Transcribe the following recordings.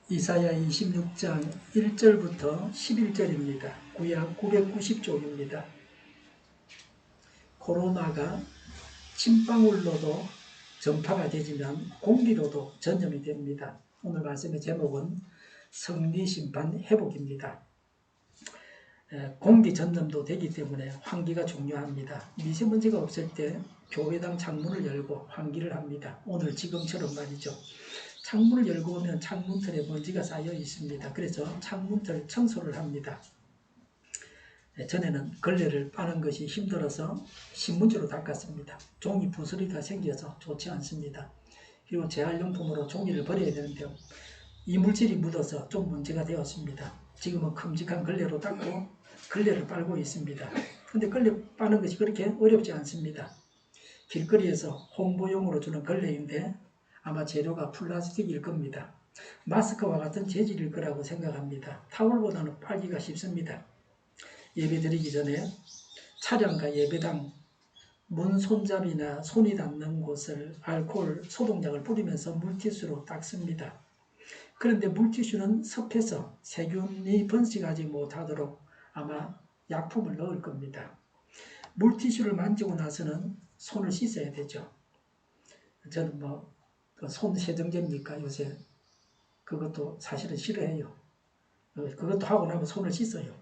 이사야 26장 1절부터 11절입니다. 구약 990쪽입니다. 코로나가 침방울로도 전파가 되지만 공기로도 전염이 됩니다. 오늘 말씀의 제목은 성리심판 회복입니다. 공기 전염도 되기 때문에 환기가 중요합니다. 미세먼지가 없을 때 교회당 창문을 열고 환기를 합니다. 오늘 지금처럼 말이죠. 창문을 열고 오면 창문틀에 먼지가 쌓여 있습니다. 그래서 창문틀 청소를 합니다. 전에는 걸레를 빠는 것이 힘들어서 신문지로 닦았습니다. 종이 부스러기가 생겨서 좋지 않습니다. 그리고 재활용품으로 종이를 버려야 되는데 이물질이 묻어서 좀 문제가 되었습니다. 지금은 큼직한 걸레로 닦고 걸레를 빨고 있습니다. 근데 걸레 빠는 것이 그렇게 어렵지 않습니다. 길거리에서 홍보용으로 주는 걸레인데 아마 재료가 플라스틱일 겁니다. 마스크와 같은 재질일 거라고 생각합니다. 타월보다는 빨기가 쉽습니다. 예배 드리기 전에 차량과 예배당 문 손잡이나 손이 닿는 곳을 알코올 소독약을 뿌리면서 물티슈로 닦습니다. 그런데 물티슈는 습해서 세균이 번식하지 못하도록 아마 약품을 넣을 겁니다. 물티슈를 만지고 나서는 손을 씻어야 되죠. 저는 손 세정제입니까 요새? 그것도 사실은 싫어해요. 그것도 하고 나면 손을 씻어요.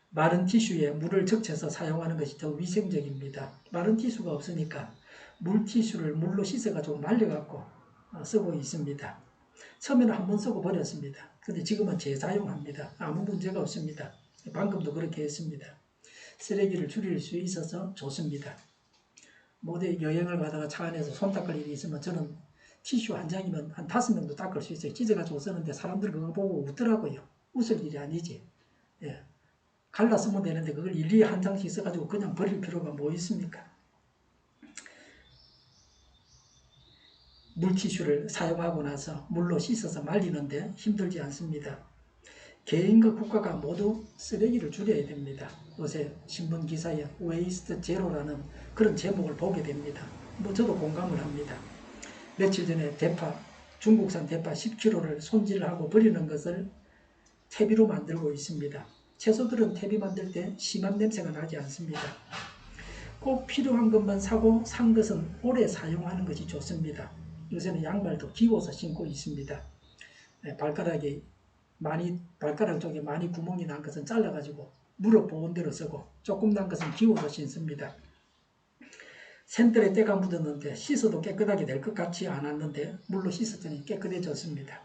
마른 티슈에 물을 적셔서 사용하는 것이 더 위생적입니다. 마른 티슈가 없으니까 물티슈를 물로 씻어가지고 말려갖고 쓰고 있습니다. 처음에는 한 번 쓰고 버렸습니다. 근데 지금은 재사용합니다. 아무 문제가 없습니다. 방금도 그렇게 했습니다. 쓰레기를 줄일 수 있어서 좋습니다. 모두 여행을 가다가 차 안에서 손 닦을 일이 있으면 저는 티슈 한 장이면 한 5명도 닦을 수 있어요. 찢어가지고 쓰는데 사람들 그거 보고 웃더라고요. 웃을 일이 아니지. 예. 갈라 쓰면 되는데 그걸 일일이 한 장씩 써가지고 그냥 버릴 필요가 뭐 있습니까? 물티슈를 사용하고 나서 물로 씻어서 말리는데 힘들지 않습니다. 개인과 국가가 모두 쓰레기를 줄여야 됩니다. 요새 신문 기사에 웨이스트 제로라는 그런 제목을 보게 됩니다. 저도 공감을 합니다. 며칠 전에 중국산 대파 10kg를 손질하고 버리는 것을 퇴비로 만들고 있습니다. 채소들은 퇴비 만들 때 심한 냄새가 나지 않습니다. 꼭 필요한 것만 사고 산 것은 오래 사용하는 것이 좋습니다. 요새는 양말도 기워서 신고 있습니다. 발가락 쪽에 많이 구멍이 난 것은 잘라가지고 물어 보온 대로 쓰고 조금 난 것은 기워서 신습니다. 샌들에 때가 묻었는데 씻어도 깨끗하게 될 것 같지 않았는데 물로 씻었더니 깨끗해졌습니다.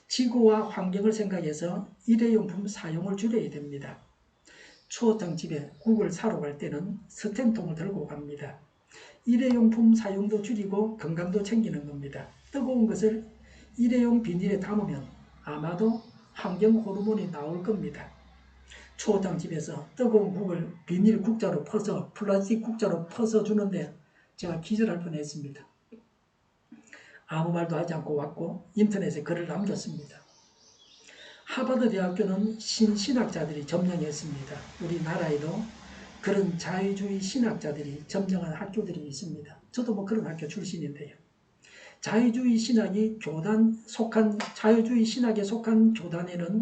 지구와 환경을 생각해서 일회용품 사용을 줄여야 됩니다. 추어탕 집에 국을 사러 갈 때는 스텐통을 들고 갑니다. 일회용품 사용도 줄이고 건강도 챙기는 겁니다. 뜨거운 것을 일회용 비닐에 담으면 아마도 환경 호르몬이 나올 겁니다. 추어탕 집에서 뜨거운 국을 비닐 국자로 퍼서 플라스틱 국자로 퍼서 주는데 제가 기절할 뻔했습니다. 아무 말도 하지 않고 왔고 인터넷에 글을 남겼습니다. 하버드 대학교는 신신학자들이 점령했습니다. 우리나라에도 그런 자유주의 신학자들이 점령한 학교들이 있습니다. 저도 그런 학교 출신인데요. 자유주의 신학에 속한 교단에는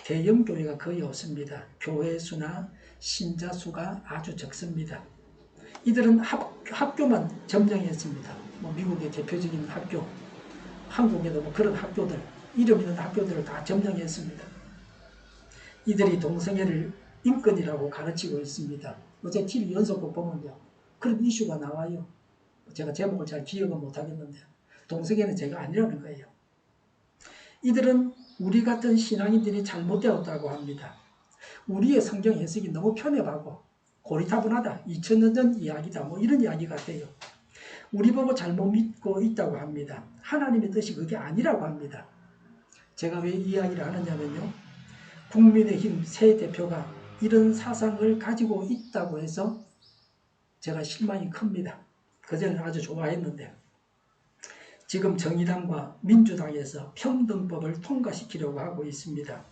대형 교회가 거의 없습니다. 교회 수나 신자 수가 아주 적습니다. 이들은 학교만 점령했습니다. 미국의 대표적인 학교, 한국에도 그런 학교들, 이름 있는 학교들을 다 점령했습니다. 이들이 동성애를 인권이라고 가르치고 있습니다. 어제 TV 연속극 보면요, 그런 이슈가 나와요. 제가 제목을 잘 기억은 못하겠는데 동성애는 제가 아니라는 거예요. 이들은 우리 같은 신앙인들이 잘못되었다고 합니다. 우리의 성경 해석이 너무 편협하고 고리타분하다, 2000년 전 이야기다, 이런 이야기 같아요. 우리 보고 잘못 믿고 있다고 합니다. 하나님의 뜻이 그게 아니라고 합니다. 제가 왜 이 이야기를 하느냐면요, 국민의힘 새 대표가 이런 사상을 가지고 있다고 해서 제가 실망이 큽니다. 그전에는 아주 좋아했는데 지금 정의당과 민주당에서 평등법을 통과시키려고 하고 있습니다.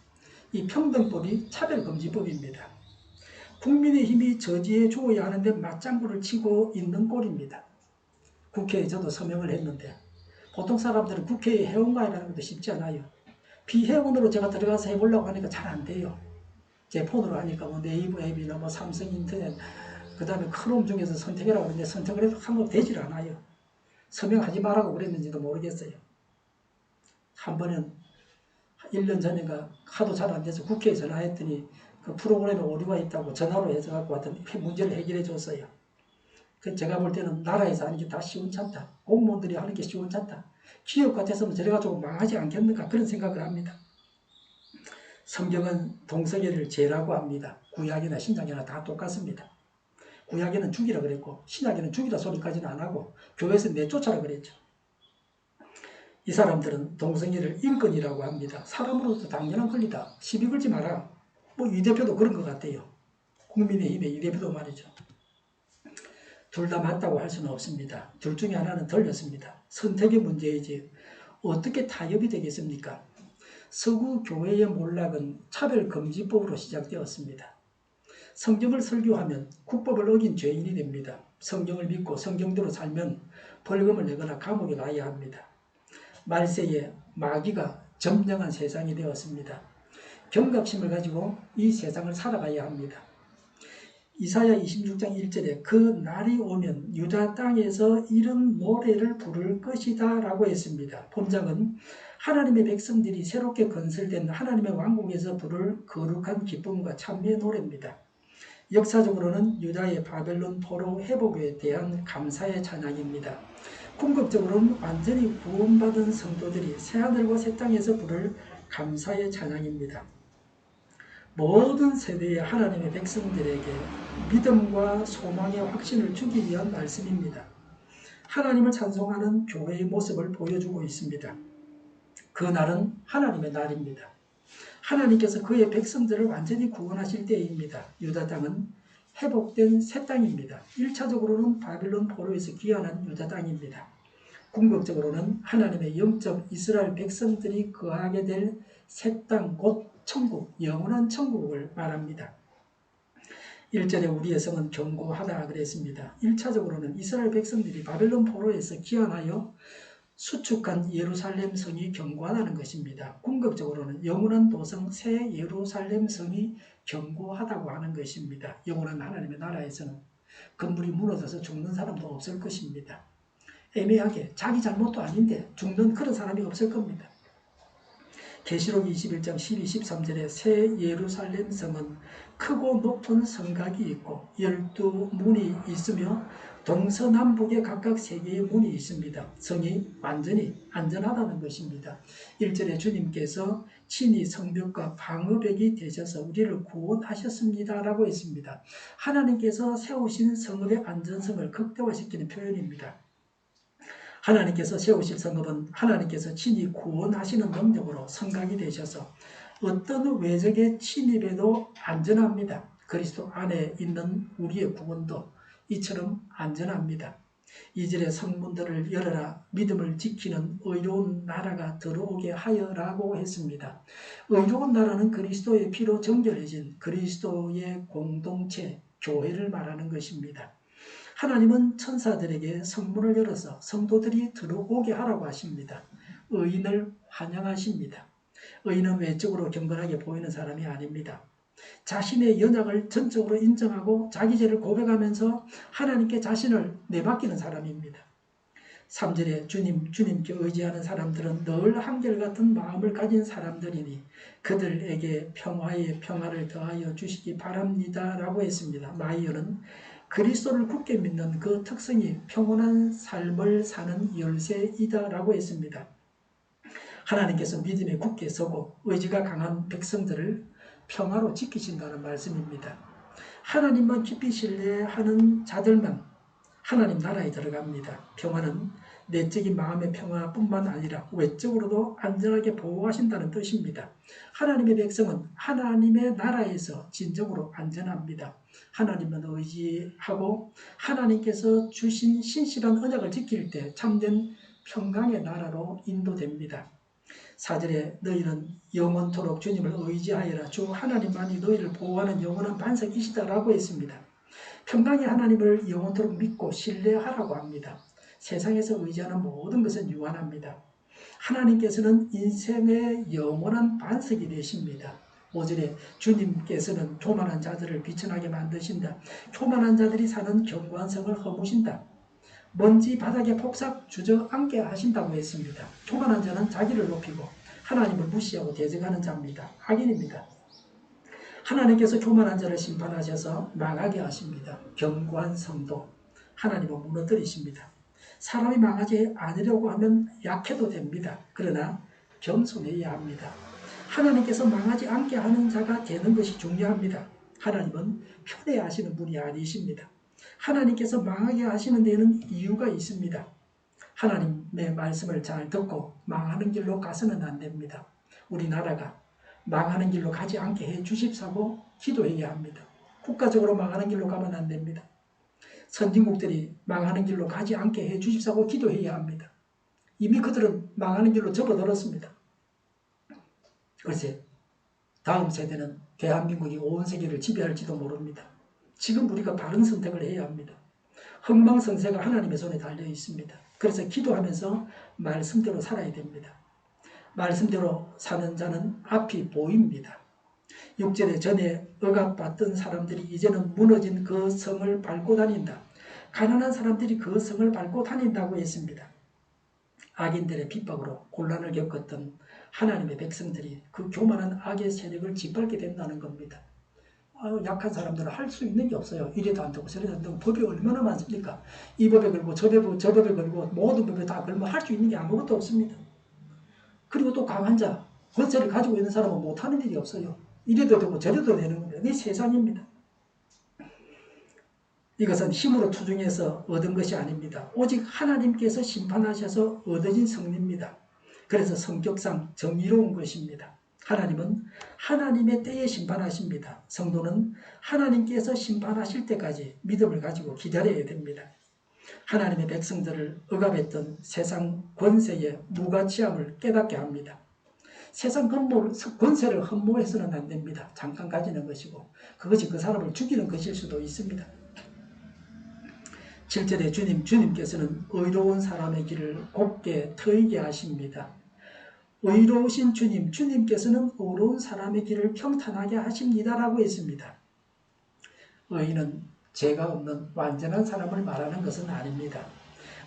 이 평등법이 차별금지법입니다. 국민의힘이 저지해 주어야 하는데 맞장구를 치고 있는 꼴입니다. 국회에 저도 서명을 했는데 보통 사람들은 국회에 회원가입하는 것도 쉽지 않아요. 비회원으로 제가 들어가서 해보려고 하니까 잘 안 돼요. 제 폰으로 하니까 뭐 네이버 앱이나 뭐 삼성 인터넷, 그 다음에 크롬 중에서 선택이라고 하는데 선택을 해도 한번 되질 않아요. 서명하지 말라고 그랬는지도 모르겠어요. 한 번은 1년 전인가 하도 잘 안 돼서 국회에 전화했더니 그 프로그램에 오류가 있다고 전화로 해서 갖고 왔더니 문제를 해결해 줬어요. 그 제가 볼 때는 나라에서 하는 게 다 시원찮다. 공무원들이 하는 게 시원찮다. 기업 같아서는 저래가지고 망하지 않겠는가 그런 생각을 합니다. 성경은 동성애를 죄라고 합니다. 구약이나 신약이나 다 똑같습니다. 구약에는 죽이라 그랬고 신약에는 죽이라 소리까지는 안 하고 교회에서 내쫓아라 그랬죠. 이 사람들은 동성애를 인권이라고 합니다. 사람으로서 당연한 권리다. 시비 걸지 마라. 뭐 이 대표도 그런 것 같아요. 국민의힘의 이 대표도 말이죠. 둘 다 맞다고 할 수는 없습니다. 둘 중에 하나는 틀렸습니다. 선택의 문제이지 어떻게 타협이 되겠습니까? 서구 교회의 몰락은 차별금지법으로 시작되었습니다. 성경을 설교하면 국법을 어긴 죄인이 됩니다. 성경을 믿고 성경대로 살면 벌금을 내거나 감옥에 가야 합니다. 말세에 마귀가 점령한 세상이 되었습니다. 경각심을 가지고 이 세상을 살아가야 합니다. 이사야 26장 1절에 그 날이 오면 유다 땅에서 이런 노래를 부를 것이다 라고 했습니다. 본장은 하나님의 백성들이 새롭게 건설된 하나님의 왕국에서 부를 거룩한 기쁨과 찬미의 노래입니다. 역사적으로는 유다의 바벨론 포로 회복에 대한 감사의 찬양입니다. 궁극적으로는 완전히 구원받은 성도들이 새하늘과 새 땅에서 부를 감사의 찬양입니다. 모든 세대의 하나님의 백성들에게 믿음과 소망의 확신을 주기 위한 말씀입니다. 하나님을 찬송하는 교회의 모습을 보여주고 있습니다. 그 날은 하나님의 날입니다. 하나님께서 그의 백성들을 완전히 구원하실 때입니다. 유다 땅은 회복된 새 땅입니다. 1차적으로는 바빌론 포로에서 귀환한 유다 땅입니다. 궁극적으로는 하나님의 영적 이스라엘 백성들이 거하게 될 새 땅, 곧 천국, 영원한 천국을 말합니다. 1절에 우리의 성은 견고하다 그랬습니다. 1차적으로는 이스라엘 백성들이 바벨론 포로에서 귀환하여 수축한 예루살렘 성이 견고하다는 것입니다. 궁극적으로는 영원한 도성 새 예루살렘 성이 견고하다고 하는 것입니다. 영원한 하나님의 나라에서는 건물이 무너져서 죽는 사람도 없을 것입니다. 애매하게 자기 잘못도 아닌데 죽는 그런 사람이 없을 겁니다. 계시록 21장 12, 13절에 새 예루살렘 성은 크고 높은 성곽이 있고 12문이 있으며 동서남북에 각각 3개의 문이 있습니다. 성이 완전히 안전하다는 것입니다. 1절에 주님께서 친히 성벽과 방어벽이 되셔서 우리를 구원하셨습니다 라고 했습니다. 하나님께서 세우신 성읍의 안전성을 극대화시키는 표현입니다. 하나님께서 세우실 성읍은 하나님께서 친히 구원하시는 능력으로 성곽이 되셔서 어떤 외적의 침입에도 안전합니다. 그리스도 안에 있는 우리의 구원도 이처럼 안전합니다. 2절에 성문들을 열어라 믿음을 지키는 의로운 나라가 들어오게 하여라고 했습니다. 의로운 나라는 그리스도의 피로 정결해진 그리스도의 공동체, 교회를 말하는 것입니다. 하나님은 천사들에게 성문을 열어서 성도들이 들어오게 하라고 하십니다. 의인을 환영하십니다. 의인은 외적으로 경건하게 보이는 사람이 아닙니다. 자신의 연약을 전적으로 인정하고 자기 죄를 고백하면서 하나님께 자신을 내맡기는 사람입니다. 3절에 주님께 의지하는 사람들은 늘 한결같은 마음을 가진 사람들이니 그들에게 평화의 평화를 더하여 주시기 바랍니다 라고 했습니다. 마이어는 그리스도를 굳게 믿는 그 특성이 평온한 삶을 사는 열쇠이다 라고 했습니다. 하나님께서 믿음에 굳게 서고 의지가 강한 백성들을 평화로 지키신다는 말씀입니다. 하나님만 깊이 신뢰하는 자들만 하나님 나라에 들어갑니다. 평화는 내적인 마음의 평화뿐만 아니라 외적으로도 안전하게 보호하신다는 뜻입니다. 하나님의 백성은 하나님의 나라에서 진정으로 안전합니다. 하나님만 의지하고 하나님께서 주신 신실한 언약을 지킬 때 참된 평강의 나라로 인도됩니다. 4절에 너희는 영원토록 주님을 의지하여라. 주 하나님만이 너희를 보호하는 영원한 반석이시다라고 했습니다. 평강의 하나님을 영원토록 믿고 신뢰하라고 합니다. 세상에서 의지하는 모든 것은 유한합니다. 하나님께서는 인생의 영원한 반석이 되십니다. 5절에 주님께서는 교만한 자들을 비천하게 만드신다. 교만한 자들이 사는 견고한 성을 허무신다. 먼지 바닥에 폭삭 주저앉게 하신다고 했습니다. 교만한 자는 자기를 높이고 하나님을 무시하고 대적하는 자입니다. 악인입니다. 하나님께서 교만한 자를 심판하셔서 망하게 하십니다. 견고한 성도 하나님은 무너뜨리십니다. 사람이 망하지 않으려고 하면 약해도 됩니다. 그러나 겸손해야 합니다. 하나님께서 망하지 않게 하는 자가 되는 것이 중요합니다. 하나님은 편애하시는 분이 아니십니다. 하나님께서 망하게 하시는 데는 이유가 있습니다. 하나님의 말씀을 잘 듣고 망하는 길로 가서는 안 됩니다. 우리나라가 망하는 길로 가지 않게 해 주십사고 기도해야 합니다. 국가적으로 망하는 길로 가면 안 됩니다. 선진국들이 망하는 길로 가지 않게 해 주십사고 기도해야 합니다. 이미 그들은 망하는 길로 접어들었습니다. 글쎄, 다음 세대는 대한민국이 온 세계를 지배할지도 모릅니다. 지금 우리가 바른 선택을 해야 합니다. 흥망성쇠가 하나님의 손에 달려 있습니다. 그래서 기도하면서 말씀대로 살아야 됩니다. 말씀대로 사는 자는 앞이 보입니다. 6절에 전에 억압받던 사람들이 이제는 무너진 그 성을 밟고 다닌다. 가난한 사람들이 그 성을 밟고 다닌다고 했습니다. 악인들의 핍박으로 곤란을 겪었던 하나님의 백성들이 그 교만한 악의 세력을 짓밟게 된다는 겁니다. 약한 사람들은 할 수 있는 게 없어요. 이래도 안 되고 저래도 안 되고 법이 얼마나 많습니까? 이 법에 걸고 저 법에 걸고 모든 법에 다 걸면 할 수 있는 게 아무것도 없습니다. 그리고 또 강한 자, 권세를 가지고 있는 사람은 못하는 일이 없어요. 이래도 되고 저래도 되는 겁니다. 이게 세상입니다. 이것은 힘으로 투쟁해서 얻은 것이 아닙니다. 오직 하나님께서 심판하셔서 얻어진 성리입니다. 그래서 성격상 정의로운 것입니다. 하나님은 하나님의 때에 심판하십니다. 성도는 하나님께서 심판하실 때까지 믿음을 가지고 기다려야 됩니다. 하나님의 백성들을 억압했던 세상 권세의 무가치함을 깨닫게 합니다. 세상 권세를 흠모해서는 안 됩니다. 잠깐 가지는 것이고 그것이 그 사람을 죽이는 것일 수도 있습니다. 7절에 주님께서는 의로운 사람의 길을 곱게 트이게 하십니다. 의로우신 주님께서는 의로운 사람의 길을 평탄하게 하십니다라고 했습니다. 의인은 죄가 없는 완전한 사람을 말하는 것은 아닙니다.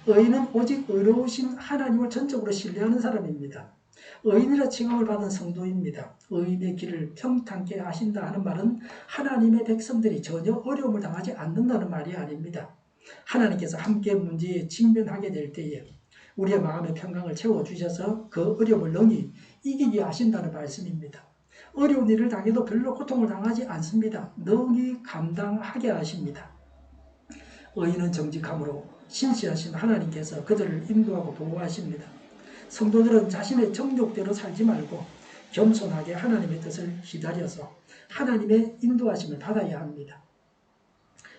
의인은 오직 의로우신 하나님을 전적으로 신뢰하는 사람입니다. 의인이라 칭함을 받은 성도입니다. 의인의 길을 평탄케 하신다 하는 말은 하나님의 백성들이 전혀 어려움을 당하지 않는다는 말이 아닙니다. 하나님께서 함께 문제에 직면하게 될 때에 우리의 마음의 평강을 채워주셔서 그 어려움을 능히 이기게 하신다는 말씀입니다. 어려운 일을 당해도 별로 고통을 당하지 않습니다. 능히 감당하게 하십니다. 의인은 정직함으로 신실하신 하나님께서 그들을 인도하고 보호하십니다. 성도들은 자신의 정욕대로 살지 말고 겸손하게 하나님의 뜻을 기다려서 하나님의 인도하심을 받아야 합니다.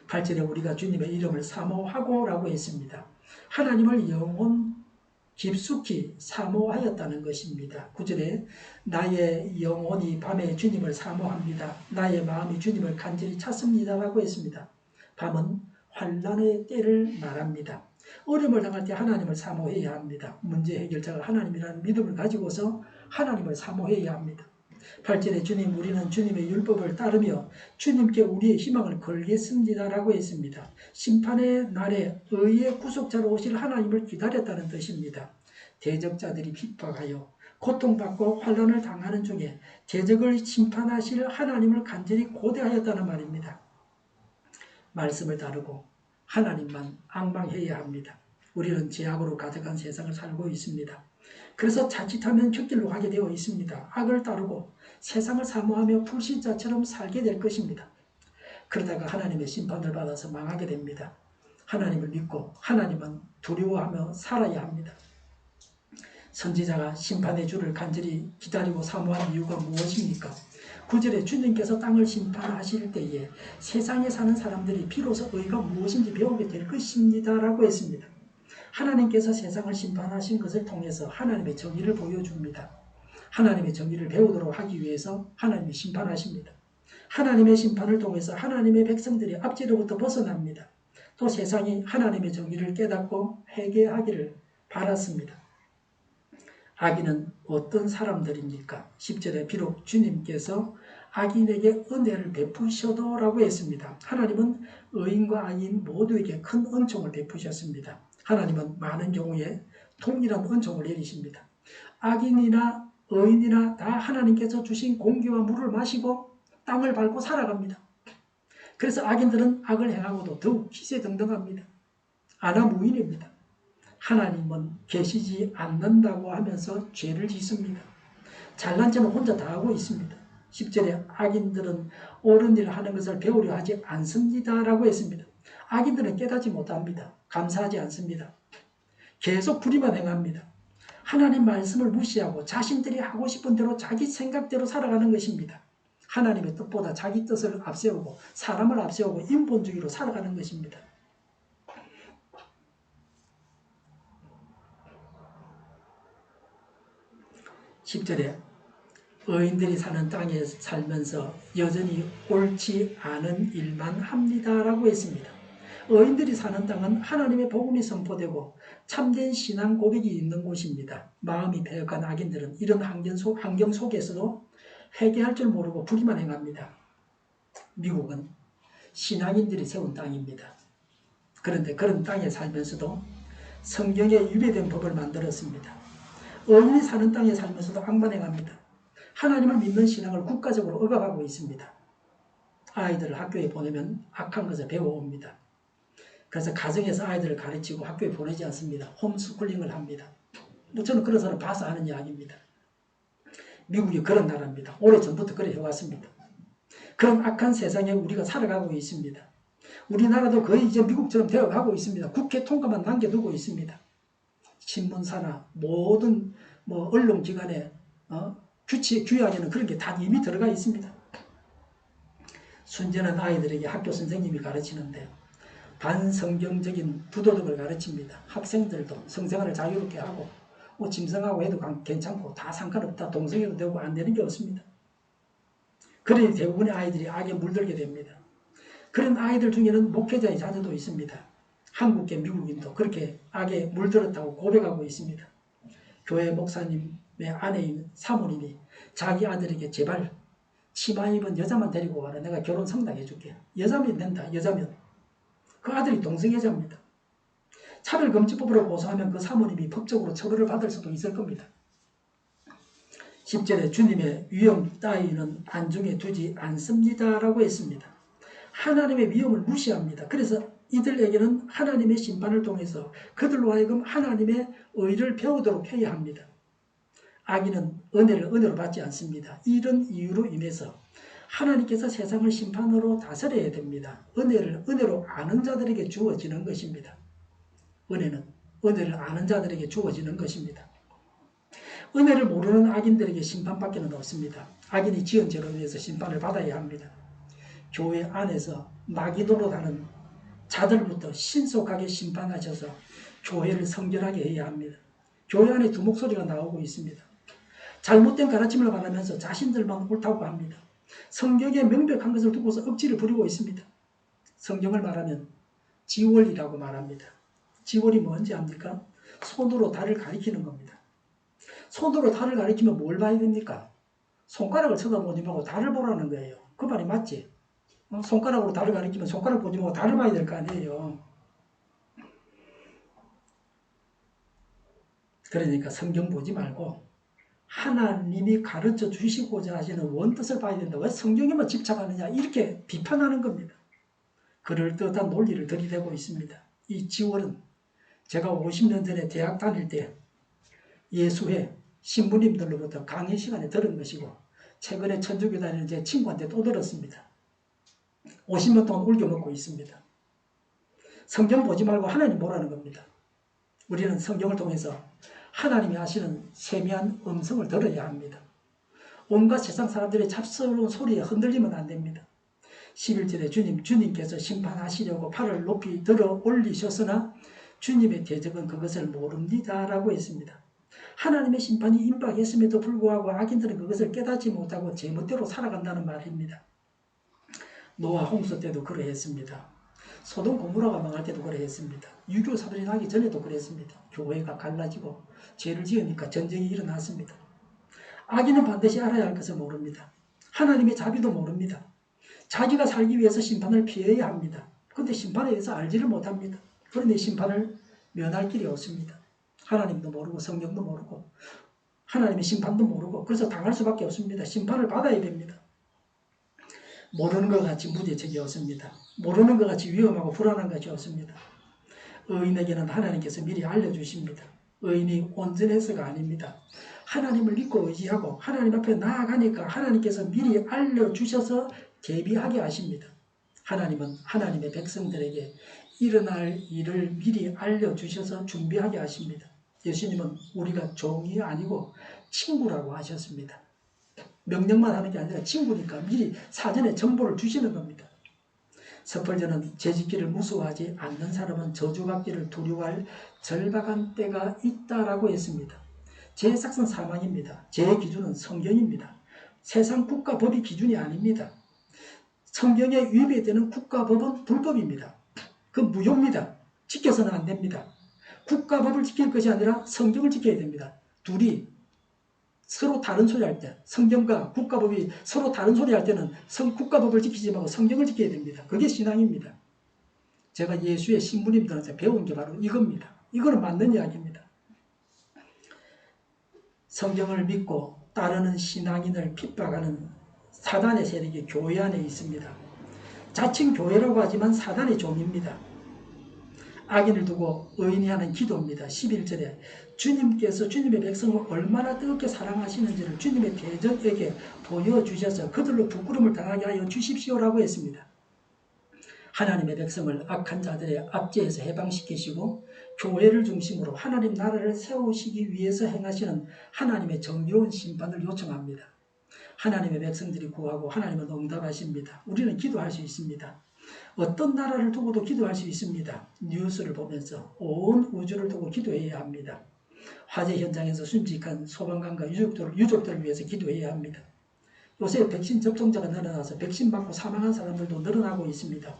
8절에 우리가 주님의 이름을 사모하고 라고 했습니다. 하나님을 영혼 깊숙이 사모하였다는 것입니다. 9절에 나의 영혼이 밤에 주님을 사모합니다. 나의 마음이 주님을 간절히 찾습니다 라고 했습니다. 밤은 환난의 때를 말합니다. 어려움을 당할 때 하나님을 사모해야 합니다. 문제 해결자가 하나님이라는 믿음을 가지고서 하나님을 사모해야 합니다. 8절에 주님 우리는 주님의 율법을 따르며 주님께 우리의 희망을 걸겠습니다 라고 했습니다. 심판의 날에 의의 구속자로 오실 하나님을 기다렸다는 뜻입니다. 대적자들이 핍박하여 고통받고 환난을 당하는 중에 대적을 심판하실 하나님을 간절히 고대하였다는 말입니다. 말씀을 다루고 하나님만 앙망해야 합니다. 우리는 죄악으로 가득한 세상을 살고 있습니다. 그래서 자칫하면 곁길로 가게 되어 있습니다. 악을 따르고 세상을 사모하며 불신자처럼 살게 될 것입니다. 그러다가 하나님의 심판을 받아서 망하게 됩니다. 하나님을 믿고 하나님은 두려워하며 살아야 합니다. 선지자가 심판의 주를 간절히 기다리고 사모한 이유가 무엇입니까? 9절에 주님께서 땅을 심판하실 때에 세상에 사는 사람들이 비로소 의가 무엇인지 배우게 될 것입니다 라고 했습니다. 하나님께서 세상을 심판하신 것을 통해서 하나님의 정의를 보여줍니다. 하나님의 정의를 배우도록 하기 위해서 하나님이 심판하십니다. 하나님의 심판을 통해서 하나님의 백성들이 압제로부터 벗어납니다. 또 세상이 하나님의 정의를 깨닫고 회개하기를 바랐습니다. 악인은 어떤 사람들입니까? 10절에 비록 주님께서 악인에게 은혜를 베푸셔도 라고 했습니다. 하나님은 의인과 악인 모두에게 큰 은총을 베푸셨습니다. 하나님은 많은 경우에 동일한 은총을 내리십니다. 악인이나 의인이나 다 하나님께서 주신 공기와 물을 마시고 땅을 밟고 살아갑니다. 그래서 악인들은 악을 행하고도 더욱 기세등등합니다. 아나무인입니다. 하나님은 계시지 않는다고 하면서 죄를 짓습니다. 잘난 체는 혼자 다 하고 있습니다. 10절에 악인들은 옳은 일을 하는 것을 배우려 하지 않습니다 라고 했습니다. 악인들은 깨닫지 못합니다. 감사하지 않습니다. 계속 불의만 행합니다. 하나님 말씀을 무시하고 자신들이 하고 싶은 대로 자기 생각대로 살아가는 것입니다. 하나님의 뜻보다 자기 뜻을 앞세우고 사람을 앞세우고 인본주의로 살아가는 것입니다. 10절에 의인들이 사는 땅에 살면서 여전히 옳지 않은 일만 합니다 라고 했습니다. 의인들이 사는 땅은 하나님의 복음이 선포되고 참된 신앙 고백이 있는 곳입니다. 마음이 배역한 악인들은 이런 환경 속에서도 회개할 줄 모르고 불의만 행합니다. 미국은 신앙인들이 세운 땅입니다. 그런데 그런 땅에 살면서도 성경에 유배된 법을 만들었습니다. 의인이 사는 땅에 살면서도 악만 행합니다. 하나님을 믿는 신앙을 국가적으로 억압하고 있습니다. 아이들을 학교에 보내면 악한 것을 배워옵니다. 그래서 가정에서 아이들을 가르치고 학교에 보내지 않습니다. 홈스쿨링을 합니다. 저는 그런 사람 봐서 하는 이야기입니다. 미국이 그런 나라입니다. 오래전부터 그래 해왔습니다. 그런 악한 세상에 우리가 살아가고 있습니다. 우리나라도 거의 이제 미국처럼 되어가고 있습니다. 국회 통과만 남겨두고 있습니다. 신문사나 모든 언론기관의 규약에는 그런 게 다 이미 들어가 있습니다. 순전한 아이들에게 학교 선생님이 가르치는데 반성경적인 부도덕을 가르칩니다. 학생들도 성생활을 자유롭게 하고 짐승하고 해도 괜찮고 다 상관없다. 동성애도 되고 안 되는 게 없습니다. 그러니 대부분의 아이들이 악에 물들게 됩니다. 그런 아이들 중에는 목회자의 자녀도 있습니다. 한국계 미국인도 그렇게 악에 물들었다고 고백하고 있습니다. 교회 목사님의 아내인 사모님이 자기 아들에게 제발 치마 입은 여자만 데리고 와라. 내가 결혼 성당해 줄게. 여자면 된다. 여자면. 그 아들이 동성애자입니다. 차별금지법으로 고소하면 그 사모님이 법적으로 처벌을 받을 수도 있을 겁니다. 10절에 주님의 위엄 따위는 안중에 두지 않습니다 라고 했습니다. 하나님의 위엄을 무시합니다. 그래서 이들에게는 하나님의 심판을 통해서 그들로 하여금 하나님의 의를 배우도록 해야 합니다. 악인은 은혜를 은혜로 받지 않습니다. 이런 이유로 인해서 하나님께서 세상을 심판으로 다스려야 됩니다. 은혜를 은혜로 아는 자들에게 주어지는 것입니다. 은혜는 은혜를 아는 자들에게 주어지는 것입니다. 은혜를 모르는 악인들에게 심판밖에는 없습니다. 악인이 지은 죄로 인해서 심판을 받아야 합니다. 교회 안에서 마귀 노릇하는 자들부터 신속하게 심판하셔서 교회를 성결하게 해야 합니다. 교회 안에 두 목소리가 나오고 있습니다. 잘못된 가르침을 말하면서 자신들만 옳다고 합니다. 성경에 명백한 것을 두고서 억지를 부리고 있습니다. 성경을 말하면 지월이라고 말합니다. 지월이 뭔지 압니까? 손으로 달을 가리키는 겁니다. 손으로 달을 가리키면 뭘 봐야 됩니까? 손가락을 쳐다보지 말고 달을 보라는 거예요. 그 말이 맞지? 손가락으로 달을 가리키면 손가락 보지 말고 달을 봐야 될 거 아니에요. 그러니까 성경 보지 말고 하나님이 가르쳐 주시고자 하시는 원뜻을 봐야 된다. 왜 성경에만 집착하느냐 이렇게 비판하는 겁니다. 그럴듯한 논리를 들이대고 있습니다. 이 지월은 제가 50년 전에 대학 다닐 때 예수회 신부님들로부터 강의 시간에 들은 것이고 최근에 천주교 다니는 제 친구한테 또 들었습니다. 50년 동안 울겨먹고 있습니다. 성경 보지 말고 하나님 보라는 겁니다. 우리는 성경을 통해서 하나님이 하시는 세미한 음성을 들어야 합니다. 온갖 세상 사람들의 잡스러운 소리에 흔들리면 안 됩니다. 11절에 주님께서 심판하시려고 팔을 높이 들어 올리셨으나 주님의 대적은 그것을 모릅니다 라고 했습니다. 하나님의 심판이 임박했음에도 불구하고 악인들은 그것을 깨닫지 못하고 제멋대로 살아간다는 말입니다. 노아 홍수 때도 그러했습니다. 소돔 고모라가 망할 때도 그래 했습니다. 유교 사변이 나기 전에도 그랬습니다. 교회가 갈라지고 죄를 지으니까 전쟁이 일어났습니다. 악인은 반드시 알아야 할 것을 모릅니다. 하나님의 자비도 모릅니다. 자기가 살기 위해서 심판을 피해야 합니다. 그런데 심판에 대해서 알지를 못합니다. 그런데 심판을 면할 길이 없습니다. 하나님도 모르고 성경도 모르고 하나님의 심판도 모르고 그래서 당할 수밖에 없습니다. 심판을 받아야 됩니다. 모르는 것 같이 무대책이 없습니다. 모르는 것 같이 위험하고 불안한 것이 없습니다. 의인에게는 하나님께서 미리 알려주십니다. 의인이 온전해서가 아닙니다. 하나님을 믿고 의지하고 하나님 앞에 나아가니까 하나님께서 미리 알려주셔서 대비하게 하십니다. 하나님은 하나님의 백성들에게 일어날 일을 미리 알려주셔서 준비하게 하십니다. 예수님은 우리가 종이 아니고 친구라고 하셨습니다. 명령만 하는 게 아니라 친구니까 미리 사전에 정보를 주시는 겁니다. 스펄전은 죄짓기를 무서워하지 않는 사람은 저주받기를 두려워할 절박한 때가 있다라고 했습니다. 죄의 삭은 사망입니다. 죄의 기준은 성경입니다. 세상 국가법이 기준이 아닙니다. 성경에 위배되는 국가법은 불법입니다. 그건 무효입니다. 지켜서는 안 됩니다. 국가법을 지킬 것이 아니라 성경을 지켜야 됩니다. 둘이 서로 다른 소리 할 때, 성경과 국가법이 서로 다른 소리 할 때는 국가법을 지키지 말고 성경을 지켜야 됩니다. 그게 신앙입니다. 제가 예수의 신부님들한테 배운 게 바로 이겁니다. 이거는 맞는 이야기입니다. 성경을 믿고 따르는 신앙인을 핍박하는 사단의 세력이 교회 안에 있습니다. 자칭 교회라고 하지만 사단의 종입니다. 악인을 두고 의인이 하는 기도입니다. 11절에 주님께서 주님의 백성을 얼마나 뜨겁게 사랑하시는지를 주님의 대적에게 보여주셔서 그들로 부끄러움을 당하게 하여 주십시오라고 했습니다. 하나님의 백성을 악한 자들의 압제에서 해방시키시고 교회를 중심으로 하나님 나라를 세우시기 위해서 행하시는 하나님의 정의로운 심판을 요청합니다. 하나님의 백성들이 구하고 하나님은 응답하십니다. 우리는 기도할 수 있습니다. 어떤 나라를 두고도 기도할 수 있습니다. 뉴스를 보면서 온 우주를 두고 기도해야 합니다. 화재 현장에서 순직한 소방관과 유족들을 위해서 기도해야 합니다. 요새 백신 접종자가 늘어나서 백신 맞고 사망한 사람들도 늘어나고 있습니다.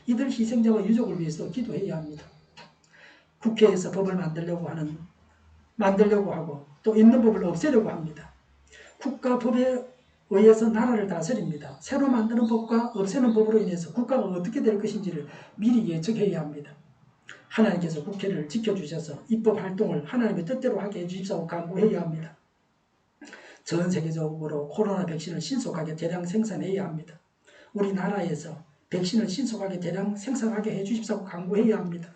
이들 희생자와 유족을 위해서 기도해야 합니다. 국회에서 법을 만들려고 하고 또 있는 법을 없애려고 합니다. 국가법에 의해서 나라를 다스립니다. 새로 만드는 법과 없애는 법으로 인해서 국가가 어떻게 될 것인지를 미리 예측해야 합니다. 하나님께서 국회를 지켜주셔서 입법 활동을 하나님의 뜻대로 하게 해주십사고 간구해야 합니다. 전 세계적으로 코로나 백신을 신속하게 대량 생산해야 합니다. 우리나라에서 백신을 신속하게 대량 생산하게 해주십사고 간구해야 합니다.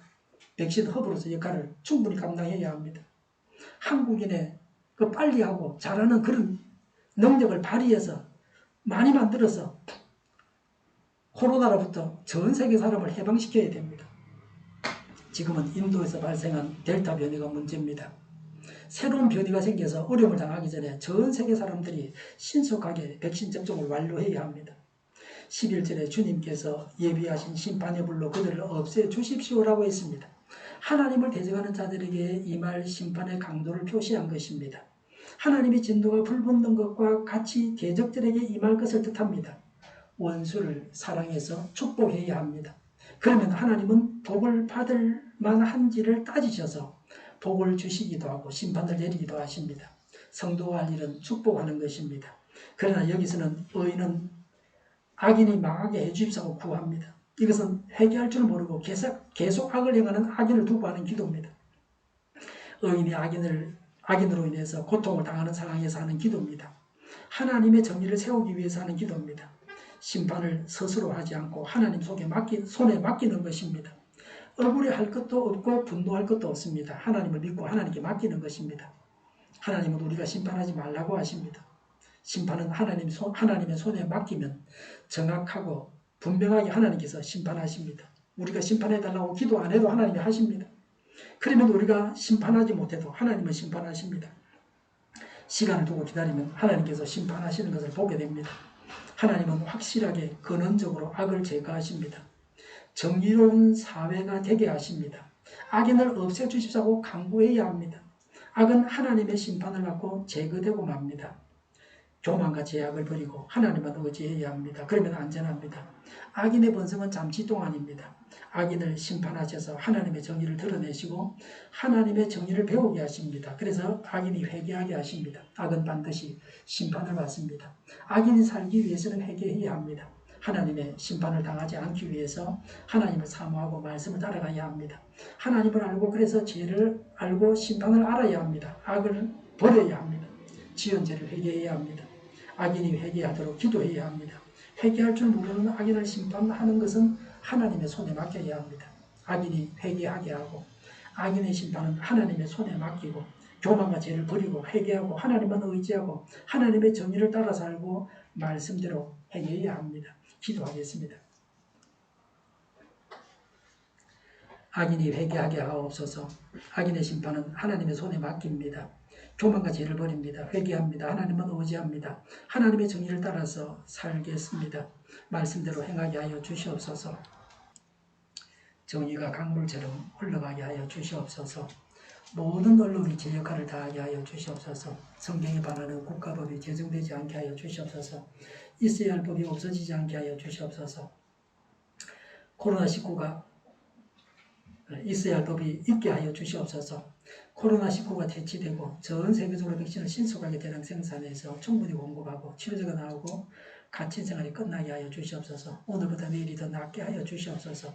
백신 허브로서 역할을 충분히 감당해야 합니다. 한국인의 그 빨리 하고 잘하는 그런 능력을 발휘해서 많이 만들어서 코로나로부터 전 세계 사람을 해방시켜야 됩니다. 지금은 인도에서 발생한 델타 변이가 문제입니다. 새로운 변이가 생겨서 어려움을 당하기 전에 전 세계 사람들이 신속하게 백신 접종을 완료해야 합니다. 11절에 주님께서 예비하신 심판의 불로 그들을 없애주십시오라고 했습니다. 하나님을 대적하는 자들에게 임할 심판의 강도를 표시한 것입니다. 하나님의 진노가 불붙는 것과 같이 대적들에게 임할 것을 뜻합니다. 원수를 사랑해서 축복해야 합니다. 그러면 하나님은 복을 받을 만한지를 따지셔서 복을 주시기도 하고 심판을 내리기도 하십니다. 성도가 할 일은 축복하는 것입니다. 그러나 여기서는 의인은 악인이 망하게 해주십사고 구합니다. 이것은 회개할 줄 모르고 계속 악을 행하는 악인을 두고 하는 기도입니다. 의인이 악인으로 인해서 고통을 당하는 상황에서 하는 기도입니다. 하나님의 정의를 세우기 위해서 하는 기도입니다. 심판을 스스로 하지 않고 하나님 손에 맡기는 것입니다. 억울해할 것도 없고 분노할 것도 없습니다. 하나님을 믿고 하나님께 맡기는 것입니다. 하나님은 우리가 심판하지 말라고 하십니다. 심판은 하나님의 손에 맡기면 정확하고 분명하게 하나님께서 심판하십니다. 우리가 심판해달라고 기도 안 해도 하나님이 하십니다. 그러면 우리가 심판하지 못해도 하나님은 심판하십니다. 시간을 두고 기다리면 하나님께서 심판하시는 것을 보게 됩니다. 하나님은 확실하게 근원적으로 악을 제거하십니다. 정의로운 사회가 되게 하십니다. 악인을 없애주십사고 강구해야 합니다. 악은 하나님의 심판을 받고 제거되고 맙니다. 교만과 제약을 버리고 하나님만 의지해야 합니다. 그러면 안전합니다. 악인의 본성은 잠시 동안입니다. 악인을 심판하셔서 하나님의 정의를 드러내시고 하나님의 정의를 배우게 하십니다. 그래서 악인이 회개하게 하십니다. 악은 반드시 심판을 받습니다. 악인이 살기 위해서는 회개해야 합니다. 하나님의 심판을 당하지 않기 위해서 하나님을 사모하고 말씀을 따라가야 합니다. 하나님을 알고 그래서 죄를 알고 심판을 알아야 합니다. 악을 버려야 합니다. 지은 죄를 회개해야 합니다. 악인이 회개하도록 기도해야 합니다. 회개할 줄 모르는 악인을 심판하는 것은 하나님의 손에 맡겨야 합니다. 악인이 회개하게 하고 악인의 심판은 하나님의 손에 맡기고 교만과 죄를 버리고 회개하고 하나님만 의지하고 하나님의 정의를 따라 살고 말씀대로 행해야 합니다. 기도하겠습니다. 악인이 회개하게 하옵소서. 악인의 심판은 하나님의 손에 맡깁니다. 교만과 죄를 버립니다. 회개합니다. 하나님만 의지합니다. 하나님의 정의를 따라서 살겠습니다. 말씀대로 행하게 하여 주시옵소서. 정의가 강물처럼 흘러가게 하여 주시옵소서. 모든 언론이 제 역할을 다하게 하여 주시옵소서. 성경에 반하는 국가법이 제정되지 않게 하여 주시옵소서. 있어야 할 법이 없어지지 않게 하여 주시옵소서. 코로나19가 있어야 할 법이 있게 하여 주시옵소서. 코로나19가 퇴치되고 전 세계적으로 백신을 신속하게 대량 생산해서 충분히 공급하고 치료제가 나오고 갇힌 생활이 끝나게 하여 주시옵소서. 오늘보다 내일이 더 낫게 하여 주시옵소서.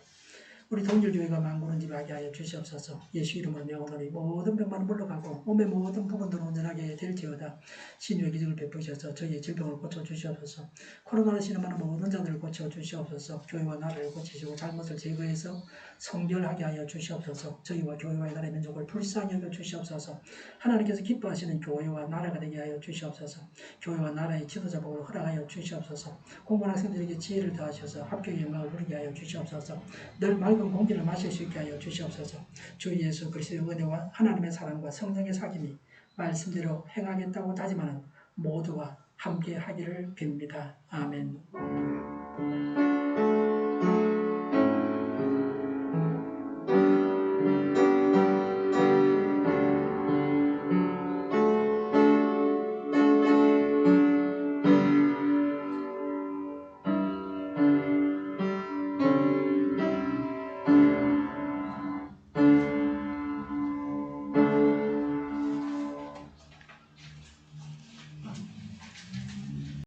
우리 동일교회가 만군은집하게 하여 주시옵소서. 예수 이름으로 명하노니 모든 병만 물러가고 몸의 모든 부분들을 온전하게 될지어다. 신유의 기적을 베푸셔서 저희의 질병을 고쳐주시옵소서. 코로나로 신음하는 모든 자들을 고쳐주시옵소서. 교회와 나라를 고치시고 잘못을 제거해서 성결하게 하여 주시옵소서. 저희와 교회와 나라의 민족을 불쌍히 여겨 주시옵소서. 하나님께서 기뻐하시는 교회와 나라가 되게 하여 주시옵소서. 교회와 나라의 지도자 복을 허락하여 주시옵소서. 공부한 학생들에게 지혜를 더하셔서 합격의 영광을 누리게 하여 주시옵소서. 늘 맑은 공기를 마실 수 있게 하여 주시옵소서. 주 예수 그리스도의 은혜와 하나님의 사랑과 성령의 사귐이 말씀대로 행하겠다고 다짐하는 모두와 함께 하기를 빕니다. 아멘.